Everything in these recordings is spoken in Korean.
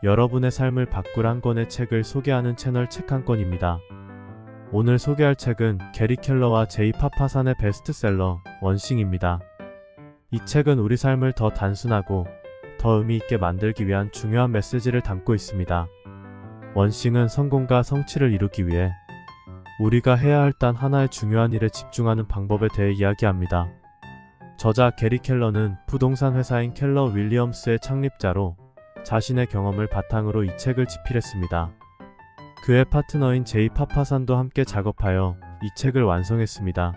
여러분의 삶을 바꿀 한 권의 책을 소개하는 채널 책 한 권입니다. 오늘 소개할 책은 게리 켈러와 제이 파파산의 베스트셀러 원싱입니다. 이 책은 우리 삶을 더 단순하고 더 의미 있게 만들기 위한 중요한 메시지를 담고 있습니다. 원싱은 성공과 성취를 이루기 위해 우리가 해야 할 단 하나의 중요한 일에 집중하는 방법에 대해 이야기합니다. 저자 게리 켈러는 부동산 회사인 켈러 윌리엄스의 창립자로 자신의 경험을 바탕으로 이 책을 집필했습니다. 그의 파트너인 제이 파파산도 함께 작업하여 이 책을 완성했습니다.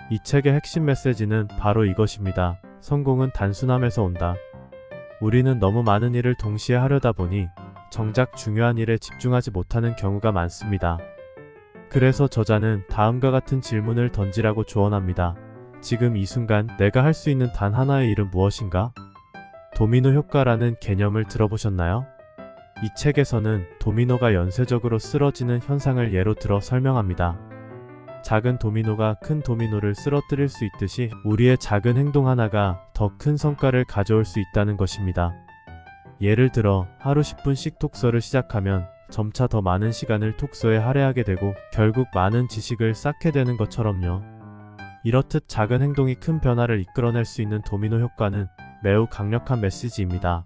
이 책의 핵심 메시지는 바로 이것입니다. 성공은 단순함에서 온다. 우리는 너무 많은 일을 동시에 하려다 보니 정작 중요한 일에 집중하지 못하는 경우가 많습니다. 그래서 저자는 다음과 같은 질문을 던지라고 조언합니다. 지금 이 순간 내가 할 수 있는 단 하나의 일은 무엇인가? 도미노 효과라는 개념을 들어보셨나요? 이 책에서는 도미노가 연쇄적으로 쓰러지는 현상을 예로 들어 설명합니다. 작은 도미노가 큰 도미노를 쓰러뜨릴 수 있듯이 우리의 작은 행동 하나가 더 큰 성과를 가져올 수 있다는 것입니다. 예를 들어 하루 10분씩 독서를 시작하면 점차 더 많은 시간을 독서에 할애하게 되고 결국 많은 지식을 쌓게 되는 것처럼요. 이렇듯 작은 행동이 큰 변화를 이끌어낼 수 있는 도미노 효과는 매우 강력한 메시지입니다.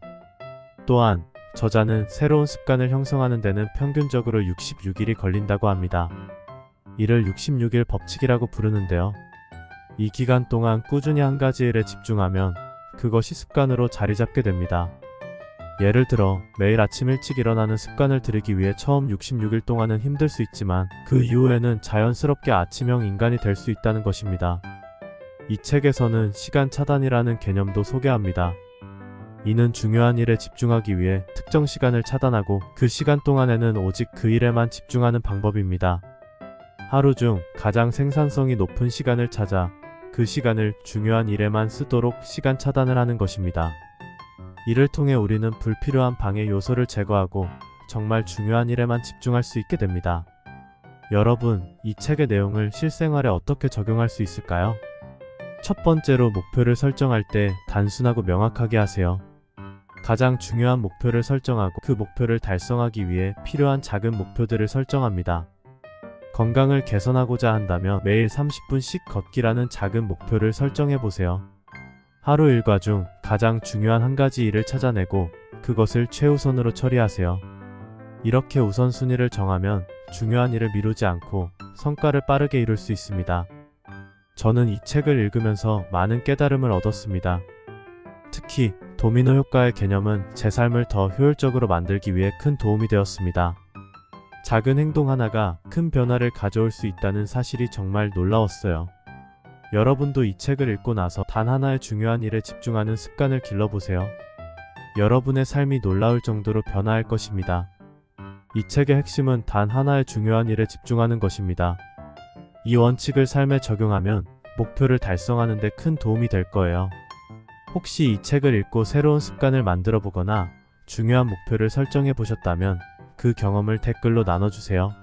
또한 저자는 새로운 습관을 형성하는 데는 평균적으로 66일이 걸린다고 합니다. 이를 66일 법칙이라고 부르는데요. 이 기간 동안 꾸준히 한 가지 일에 집중하면 그것이 습관으로 자리 잡게 됩니다. 예를 들어 매일 아침 일찍 일어나는 습관을 들이기 위해 처음 66일 동안은 힘들 수 있지만 그 이후에는 자연스럽게 아침형 인간이 될 수 있다는 것입니다. 이 책에서는 시간 차단이라는 개념도 소개합니다. 이는 중요한 일에 집중하기 위해 특정 시간을 차단하고 그 시간 동안에는 오직 그 일에만 집중하는 방법입니다. 하루 중 가장 생산성이 높은 시간을 찾아 그 시간을 중요한 일에만 쓰도록 시간 차단을 하는 것입니다. 이를 통해 우리는 불필요한 방해 요소를 제거하고 정말 중요한 일에만 집중할 수 있게 됩니다. 여러분, 이 책의 내용을 실생활에 어떻게 적용할 수 있을까요? 첫 번째로 목표를 설정할 때 단순하고 명확하게 하세요. 가장 중요한 목표를 설정하고 그 목표를 달성하기 위해 필요한 작은 목표들을 설정합니다. 건강을 개선하고자 한다면 매일 30분씩 걷기라는 작은 목표를 설정해보세요. 하루 일과 중 가장 중요한 한 가지 일을 찾아내고 그것을 최우선으로 처리하세요. 이렇게 우선순위를 정하면 중요한 일을 미루지 않고 성과를 빠르게 이룰 수 있습니다. 저는 이 책을 읽으면서 많은 깨달음을 얻었습니다. 특히 도미노 효과의 개념은 제 삶을 더 효율적으로 만들기 위해 큰 도움이 되었습니다. 작은 행동 하나가 큰 변화를 가져올 수 있다는 사실이 정말 놀라웠어요. 여러분도 이 책을 읽고 나서 단 하나의 중요한 일에 집중하는 습관을 길러보세요. 여러분의 삶이 놀라울 정도로 변화할 것입니다. 이 책의 핵심은 단 하나의 중요한 일에 집중하는 것입니다. 이 원칙을 삶에 적용하면 목표를 달성하는 데 큰 도움이 될 거예요. 혹시 이 책을 읽고 새로운 습관을 만들어 보거나 중요한 목표를 설정해 보셨다면 그 경험을 댓글로 나눠주세요.